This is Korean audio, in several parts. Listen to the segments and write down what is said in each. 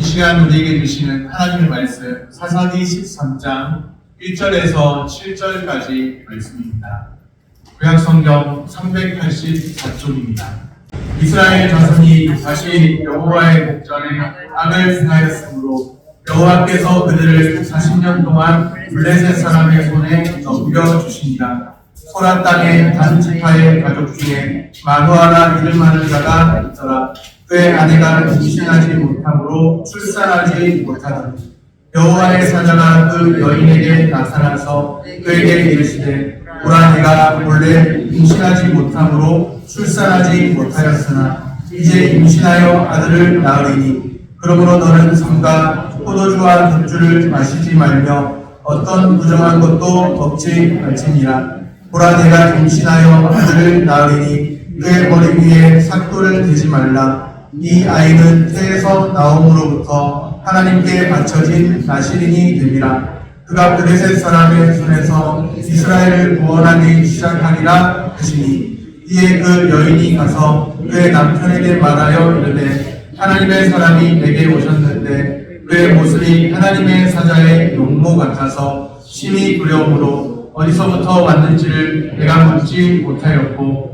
시간 우리에게 주시는 하나님의 말씀 사사기 13장 1절에서 7절까지 말씀입니다. 구약성경 384쪽입니다. 이스라엘 자손이 다시 여호와의 목전에 악을 행하였으므로 여호와께서 그들을 40년 동안 블레셋 사람의 손에 넘겨주시니라. 소라 땅의 단 지파의 가족 중에 마누아라 이름하는 자가 있더라. 그의 아내가 임신하지 못함으로 출산하지 못하더니 여호와의 사자가 그 여인에게 나타나서 그에게 이르시되 보라 내가 본래 임신하지 못함으로 출산하지 못하였으나 이제 임신하여 아들을 낳으리니 그러므로 너는 삼가 포도주와 맥주를 마시지 말며 어떤 부정한 것도 먹지 말지니라. 보라 내가 임신하여 아들을 낳으리니 그의 머리 위에 삭도를 대지 말라. 이 아이는 태에서 나옴으로부터 하나님께 바쳐진 나실인이 되리라. 그가 블레셋 사람의 손에서 이스라엘을 구원하기 시작하리라 하시니 이에 그 여인이 가서 그의 남편에게 말하여 이르되 하나님의 사람이 내게 오셨는데 그의 모습이 하나님의 사자의 용모 같아서 심히 두려움으로 어디서부터 왔는지를 내가 묻지 못하였고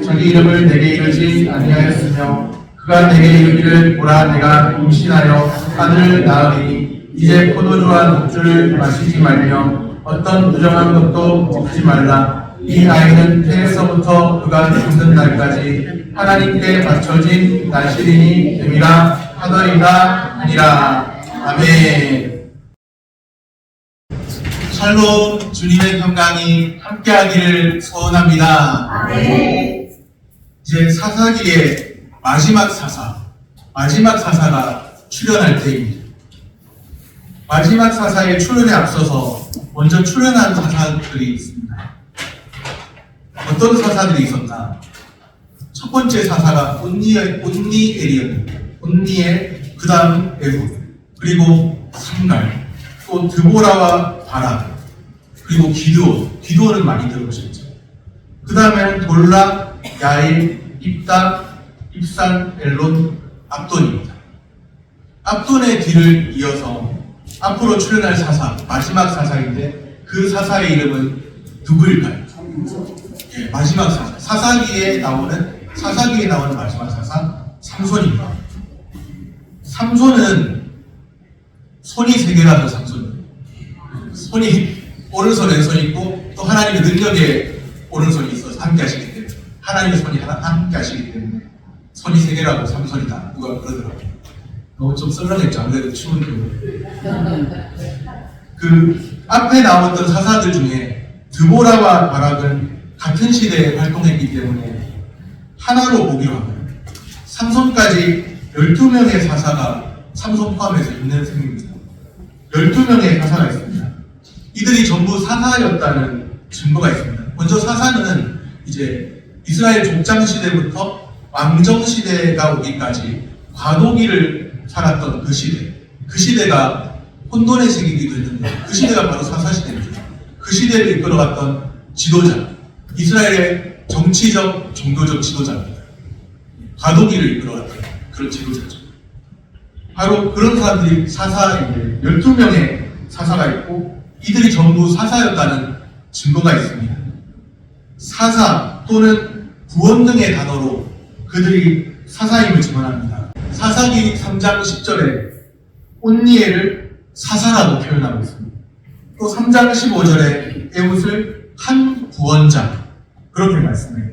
자기 이름을 내게 이르지 아니하였으며 그가 내게 이르기를 보라 내가 임신하여 아들을 낳으리니 이제 포도주와 맥주를 마시지 말며 어떤 부정한 것도 먹지 말라. 이 아이는 태에서부터 그가 죽는 날까지 하나님께 바쳐진 나실인이 됨이라 하더이다 하니라. 아멘. 샬롬, 주님의 평강이 함께하기를 소원합니다. 아멘. 이제 사사기의 마지막 사사가 출현할 때입니다. 마지막 사사의 출현에 앞서서 먼저 출현한 사사들이 있습니다. 어떤 사사들이 있었나? 첫 번째 사사가 온니엘이었는데 온니엘, 그 다음 에훗, 그리고 삼갈, 또 드보라와 바락, 그리고 기드온은 많이 들어보셨죠. 그 다음에는 돌락, 야일, 입다, 입산, 엘론, 압돈입니다. 압돈의 뒤를 이어서 앞으로 출현할 사사, 마지막 사사인데 그 사사의 이름은 누구일까요? 예, 마지막 사사. 사사기에 나오는 마지막 사사, 삼손입니다. 삼손은 손이 세 개라서 삼손이에요. 손이 오른손 왼손이 있고 또 하나님의 능력에 오른손이 있어서 함께 하시기 때문에 하나님의 손이 함께 하시기 때문에 손이 세 개라고 삼손이다 누가 그러더라고요. 너무 좀 썰렁했죠. 아무래도 추운 겨울. 그 앞에 나왔던 사사들 중에 드보라와 바락은 같은 시대에 활동했기 때문에 하나로 보기로 합니다. 삼손까지 12명의 사사가 삼손 포함해서 있는 셈입니다. 12명의 사사가 있습니다. 이들이 전부 사사였다는 증거가 있습니다. 먼저 사사는 이제 이스라엘 족장 시대부터 왕정 시대가 오기까지 과도기를 살았던 그 시대가 혼돈의 시기이기도 했는데 그 시대가 바로 사사 시대입니다. 그 시대를 이끌어갔던 지도자, 이스라엘의 정치적, 종교적 지도자입니다. 과도기를 이끌어갔던 그런 지도자죠. 바로 그런 사람들이 사사인데 12명의 사사가 있고 이들이 전부 사사였다는 증거가 있습니다. 사사 또는 구원 등의 단어로 그들이 사사임을 증언합니다. 사사기 3장 10절에 온니엘을 사사라고 표현하고 있습니다. 또 3장 15절에 에훗을 한 구원자 그렇게 말씀해요.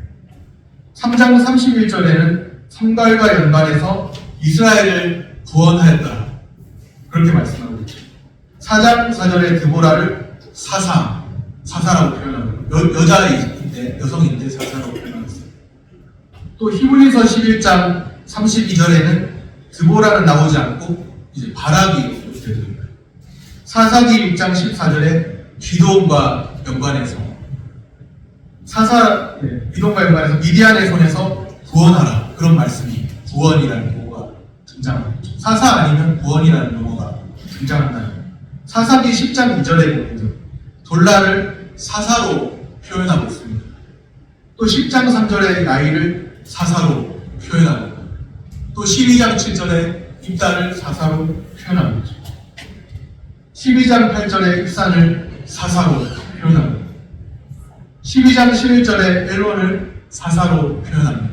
3장 31절에는 삼갈과 연관해서 이스라엘을 구원하였다 그렇게 말씀하고 있죠. 4장 4절에 드보라를 사사라고 표현하고 여자인데 여성인데 사사라고 표현하고 있어요. 또 히브리서 11장 32절에는 드보라는 나오지 않고 이제 바락이 되더라고요. 사사기 6장 14절에 기도원과 연관해서 기도원과 연관해서 미디안의 손에서 구원하라 그런 말씀이 구원이라는 용어가 등장합니다. 사사 아니면 구원이라는 용어가 등장한다는 거예요. 사사기 10장 2절에 보면 돌라를 사사로 표현하고 있습니다. 또 10장 3절에 야일을 사사로 표현하고 있고 또 12장 7절에 입다를 사사로 표현합니다. 12장 8절에 입산을 사사로 표현합니다. 12장 11절에 엘론을 사사로 표현합니다.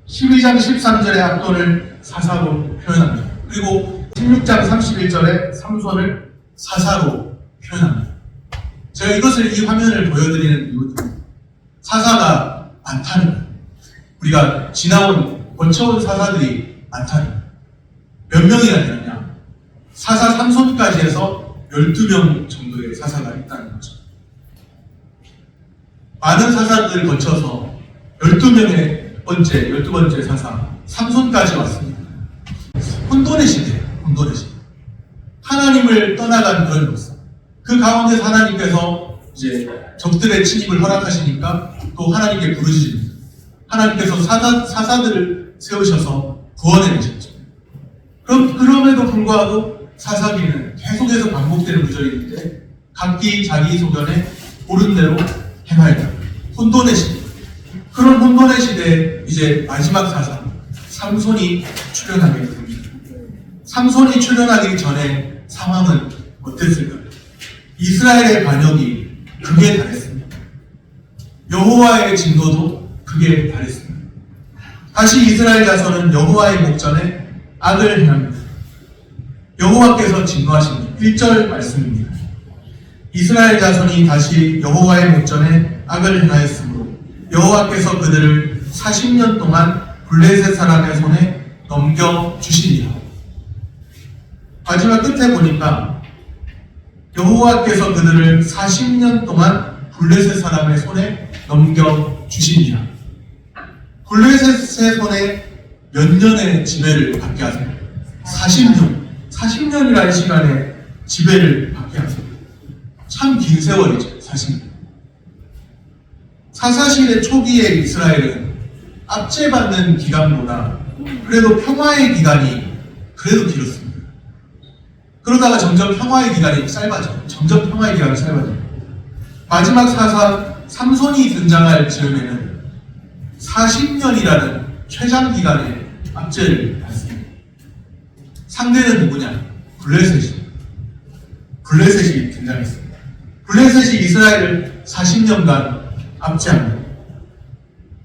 12장 13절에 압돈을 사사로 표현합니다. 그리고 16장 31절에 삼손을 사사로 표현합니다. 제가 이것을 이 화면을 보여드리는 이유는 사사가 많다는 거예요. 우리가 거쳐온 사사들이 많다는 거예요. 몇 명이나 되느냐? 사사 삼손까지 해서 12명 정도의 사사가 있다는 거죠. 많은 사사들을 거쳐서 12번째 사사 삼손까지 왔습니다. 혼돈의 시대예요. 혼돈의 시대. 하나님을 떠나간 그런 모습. 그 가운데 하나님께서 이제 적들의 침입을 허락하시니까 또 하나님께 부르시십니다. 하나님께서 사사들을 세우셔서 구원해내셨죠. 그럼에도 불구하고 사사기는 계속해서 반복되는 구절인데 각기 자기 소견에 옳은 대로 행하였다. 혼돈의 시대. 그런 혼돈의 시대에 이제 마지막 사사 삼손이 출현하게 됩니다. 삼손이 출현하기 전에 상황은 어땠을까요? 이스라엘의 반역이 극에 달했습니다. 여호와의 진노도 극에 달했습니다. 다시 이스라엘 자손은 여호와의 목전에 악을 행합니다. 여호와께서 진노하십니다. 1절 말씀입니다. 이스라엘 자손이 다시 여호와의 목전에 악을 행하였으므로 여호와께서 그들을 40년 동안 블레셋 사람의 손에 넘겨주시니라. 마지막 끝에 보니까 여호와께서 그들을 40년 동안 블레셋 사람의 손에 넘겨주시니라. 블레셋의 손에 몇 년의 지배를 받게 하세요? 40년. 40년이라는 시간에 지배를 받게 하세요. 참 긴 세월이죠. 40년. 사사시대 초기의 이스라엘은 압제받는 기간보다 그래도 평화의 기간이 그래도 길었습니다. 그러다가 점점 평화의 기간이 짧아져요. 마지막 사사 삼손이 등장할 즈음에는 40년이라는 최장 기간의 압제를 받습니다. 상대는 누구냐? 블레셋이 등장했습니다. 블레셋이 이스라엘을 40년간 압제합니다.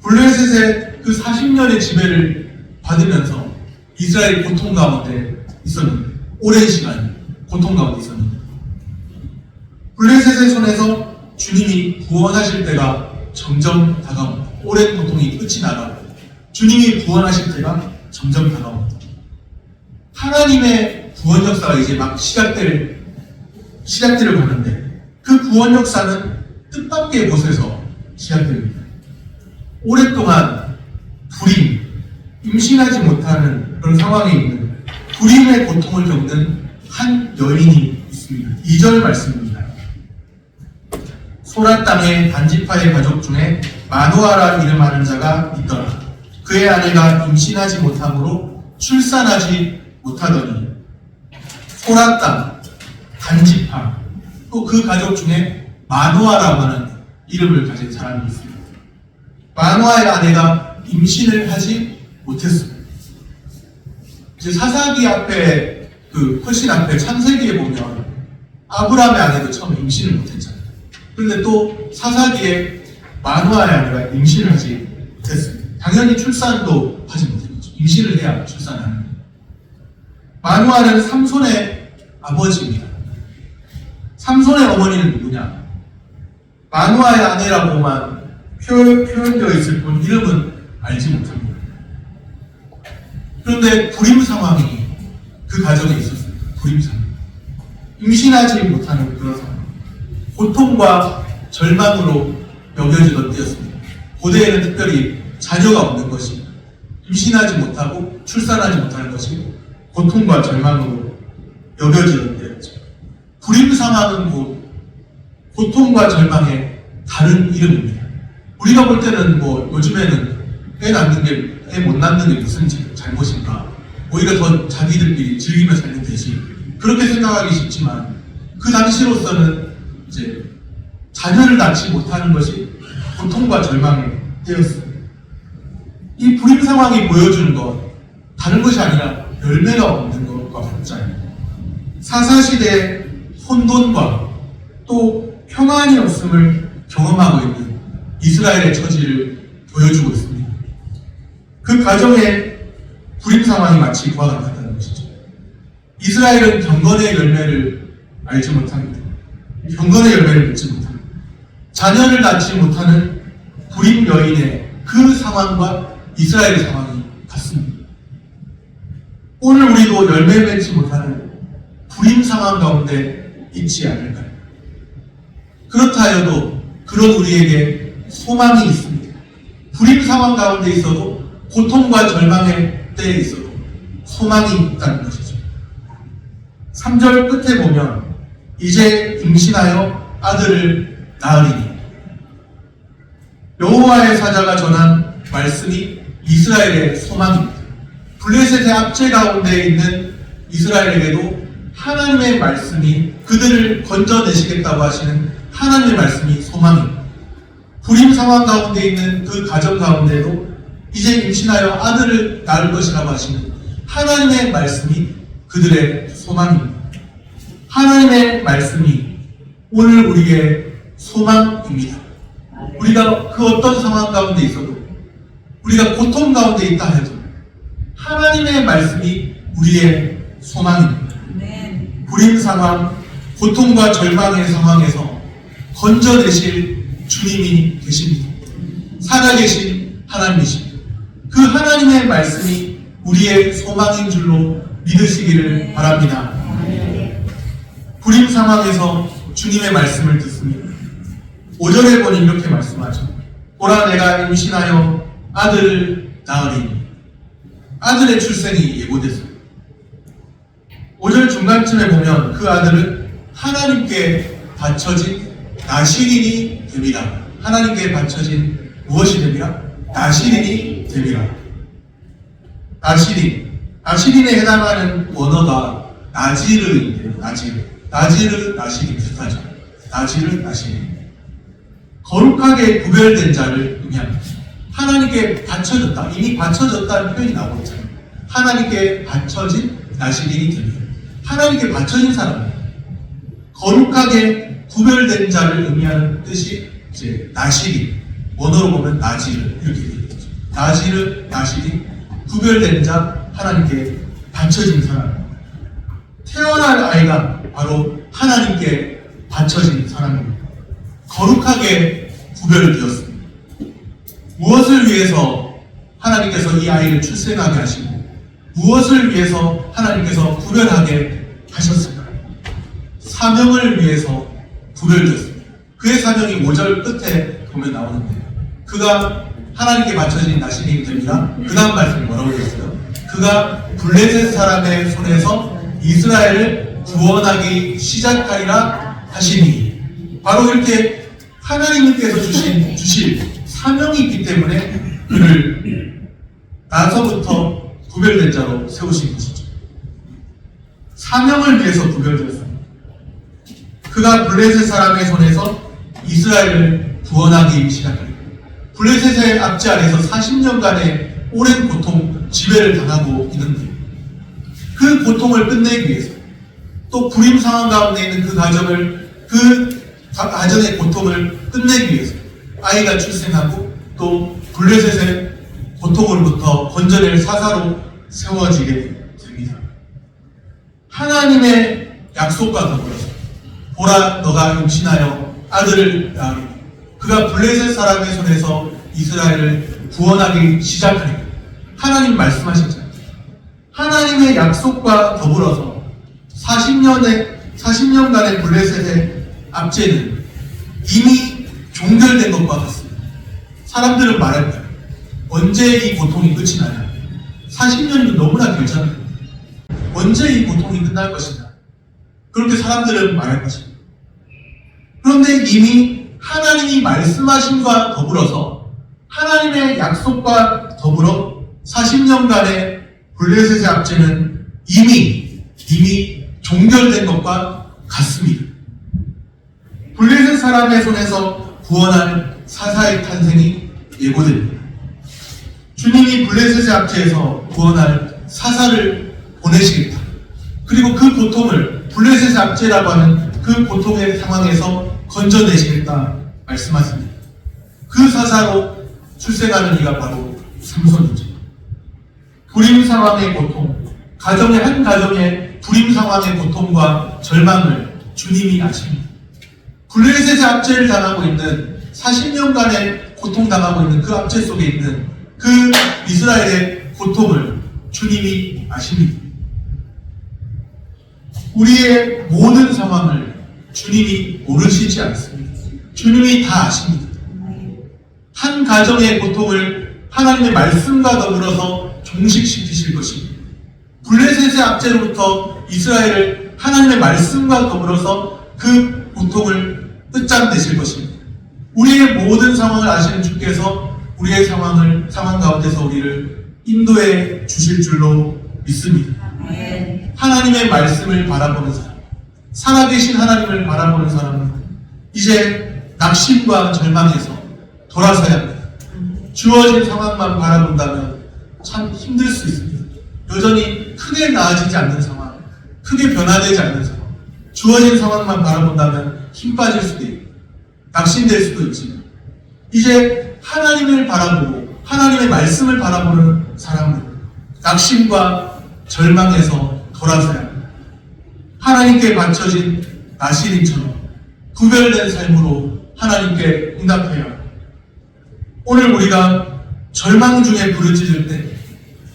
블레셋의 그 40년의 지배를 받으면서 이스라엘이 고통 가운데 있었는데, 오랜 시간 고통 가운데 있었는데, 블레셋의 손에서 주님이 구원하실 때가 점점 다가옵니다. 오랜 고통이 끝이 나가고 주님이 구원하실 때가 점점 다가옵니다. 하나님의 구원 역사가 이제 막 시작될 가는데 그 구원 역사는 뜻밖의 곳에서 시작됩니다. 오랫동안 불임, 임신하지 못하는 그런 상황에 있는 불임의 고통을 겪는 한 여인이 있습니다. 2절 말씀입니다. 소라 땅의 단지파의 가족 중에 마누아라 이름하는 자가 있더라. 그의 아내가 임신하지 못함으로 출산하지 못하더니 소라 땅, 단지파, 또 그 가족 중에 마누아라고 하는 이름을 가진 사람이 있습니다. 마누아의 아내가 임신을 하지 못했습니다. 이제 사사기 앞에 훨씬 앞에 창세기에 보면 아브라함의 아내도 처음에 임신을 못했잖아요. 그런데 또 사사기에 마누아의 아내가 임신을 하지 못했습니다. 당연히 출산도 하지 못했죠. 임신을 해야 출산하는 거예요. 마누아는 삼손의 아버지입니다. 삼손의 어머니는 누구냐? 마누아의 아내라고만 표현되어 있을 뿐 이름은 알지 못합니다. 그런데 불임 상황이 그 가정에 있었습니다. 불임 상황. 임신하지 못하는 그런 상황. 고통과 절망으로 여겨지던 때였습니다. 고대에는 특별히 자녀가 없는 것이, 임신하지 못하고 출산하지 못하는 것이 고통과 절망으로 여겨지던 때였죠. 불임 상황은 고통과 절망의 다른 이름입니다. 우리가 볼 때는 요즘에는 애 못 낳는 게 무슨 잘못인가, 오히려 더 자기들끼리 즐기며 살면 되지, 그렇게 생각하기 쉽지만 그 당시로서는 이제 자녀를 낳지 못하는 것이 고통과 절망의 때였습니다. 이 불임 상황이 보여주는 건 다른 것이 아니라 열매가 없는 것과 같잖아요. 사사시대의 혼돈과 또 평안이 없음을 경험하고 있는 이스라엘의 처지를 보여주고 있습니다. 그 가정의 불임 상황이 마치 그와 같다는 것이죠. 이스라엘은 경건의 열매를 알지 못합니다. 경건의 열매를 맺지 못합니다. 자녀를 낳지 못하는 불임 여인의 그 상황과 이스라엘의 상황이 같습니다. 오늘 우리도 열매 맺지 못하는 불임 상황 가운데 있지 않을까요? 그렇다 하여도 그런 우리에게 소망이 있습니다. 불임 상황 가운데 있어도 고통과 절망의 때에 있어도 소망이 있다는 것이죠. 3절 끝에 보면 이제 임신하여 아들을 낳으리니 여호와의 사자가 전한 말씀이 이스라엘의 소망입니다. 블레셋의 압제 가운데 있는 이스라엘에게도 하나님의 말씀이 그들을 건져내시겠다고 하시는 하나님의 말씀이 소망입니다. 불임 상황 가운데 있는 그 가정 가운데도 이제 임신하여 아들을 낳을 것이라고 하시는 하나님의 말씀이 그들의 소망입니다. 하나님의 말씀이 오늘 우리의 소망입니다. 우리가 그 어떤 상황 가운데 있어도 우리가 고통 가운데 있다 해도 하나님의 말씀이 우리의 소망입니다. 불임 상황, 고통과 절망의 상황에서 건져내실 주님이 계십니다. 살아계신 하나님이십니다. 그 하나님의 말씀이 우리의 소망인 줄로 믿으시기를 바랍니다. 불임 상황에서 주님의 말씀을 듣습니다. 5절에 보니 이렇게 말씀하죠. 보라 내가 임신하여 아들을 낳으리니. 아들의 출생이 예고됐습니다. 5절 중간쯤에 보면 그 아들은 하나님께 바쳐진 나실인이 됩니다. 하나님께 바쳐진 무엇이 됩니다? 나실인이 됩니다. 나실인에 해당하는 원어가 나지르인데요. 나지르, 나실이 비슷하죠. 나지르, 나실이. 거룩하게 구별된 자를 의미합니다. 하나님께 바쳐졌다. 이미 바쳐졌다는 표현이 나오고 있잖아요. 하나님께 바쳐진 나실인이 됩니다. 하나님께 바쳐진 사람입니다. 거룩하게 구별된 자를 의미하는 뜻이 이제 나실이, 원어로 보면 나지르 이렇게 되겠죠. 나지르, 나실이 구별된 자, 하나님께 바쳐진 사람. 태어날 아이가 바로 하나님께 바쳐진 사람입니다. 거룩하게 구별되었습니다. 무엇을 위해서 하나님께서 이 아이를 출생하게 하시고 무엇을 위해서 하나님께서 구별하게 하셨을까요? 사명을 위해서 구별되었습니다. 그의 사명이 5절 끝에 보면 나오는데 그가 하나님께 바쳐진 나실인이 됩니다. 그 다음 말씀이 뭐라고 되었어요? 그가 블레셋 사람의 손에서 이스라엘을 구원하기 시작하리라 하시니. 바로 이렇게 하나님께서 주실 사명이 있기 때문에 그를 나서부터 구별된 자로 세우신 것이죠. 사명을 위해서 구별되었습니다. 그가 블레셋 사람의 손에서 이스라엘을 구원하기 시작합니다. 블레셋의 압제 아래서 40년간의 오랜 고통, 지배를 당하고 있는데 그 고통을 끝내기 위해서 또 불임 상황 가운데 있는 그 가정의 고통을 끝내기 위해서 아이가 출생하고 또 블레셋의 고통으로부터 건져낼 사사로 세워지게 됩니다. 하나님의 약속과 더불어서 보라 너가 임신하여 아들을 낳으리니 그가 블레셋 사람의 손에서 이스라엘을 구원하기 시작하리라. 하나님 말씀하셨잖아요. 하나님의 약속과 더불어서 40년간의 블레셋의 압제는 이미 종결된 것과 같습니다. 사람들은 말할 거예요. 언제 이 고통이 끝이 나냐? 40년이면 너무나 길잖아요. 언제 이 고통이 끝날 것이냐? 그렇게 사람들은 말할 것입니다. 그런데 이미 하나님이 말씀하심과 더불어서 하나님의 약속과 더불어 40년간의 블레셋의 압제는 이미 종결된 것과 같습니다. 블레셋 사람의 손에서 구원할 사사의 탄생이 예고됩니다. 주님이 블레셋의 압제에서 구원할 사사를 보내시겠다. 그리고 그 고통을 블레셋의 압제라고 하는 그 고통의 상황에서 건져내시겠다 말씀하십니다. 그 사사로 출생하는 이가 바로 삼손이죠. 불임 상황의 고통, 한 가정의 불임 상황의 고통과 절망을 주님이 아십니다. 블레셋의 압제를 당하고 있는 40년간의 고통당하고 있는 그 압제 속에 있는 그 이스라엘의 고통을 주님이 아십니다. 우리의 모든 상황을 주님이 모르시지 않습니다. 주님이 다 아십니다. 한 가정의 고통을 하나님의 말씀과 더불어서 종식시키실 것입니다. 블레셋의 압제로부터 이스라엘을 하나님의 말씀과 더불어서 그 고통을 끝장내실 것입니다. 우리의 모든 상황을 아시는 주께서 우리의 상황 가운데서 우리를 인도해 주실 줄로 믿습니다. 하나님의 말씀을 바라보는 사람, 살아계신 하나님을 바라보는 사람은 이제 낙심과 절망에서 돌아서야 합니다. 주어진 상황만 바라본다면 참 힘들 수 있습니다. 여전히 크게 나아지지 않는 상황, 크게 변화되지 않는 상황, 주어진 상황만 바라본다면 힘 빠질 수도 있고 낙심될 수도 있지만 이제 하나님을 바라보고 하나님의 말씀을 바라보는 사람은 낙심과 절망에서 돌아서야 합니다. 하나님께 바쳐진 나시린처럼 구별된 삶으로 하나님께 응답해야 합니다. 오늘 우리가 절망 중에 부르짖을 때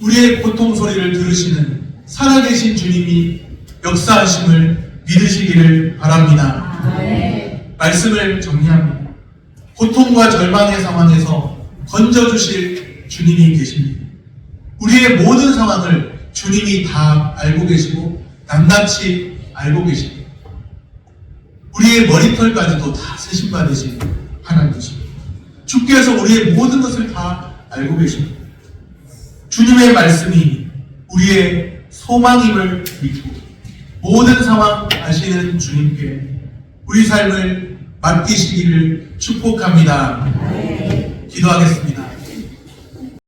우리의 고통 소리를 들으시는 살아계신 주님이 역사하심을 믿으시기를 바랍니다. 말씀을 정리합니다. 고통과 절망의 상황에서 건져주실 주님이 계십니다. 우리의 모든 상황을 주님이 다 알고 계시고 낱낱이 알고 계십니다. 우리의 머리털까지도 다 세심받으신 하나님이십니다. 주께서 우리의 모든 것을 다 알고 계십니다. 주님의 말씀이 우리의 소망임을 믿고 모든 상황 아시는 주님께 우리 삶을 맡기시기를 축복합니다. 기도하겠습니다.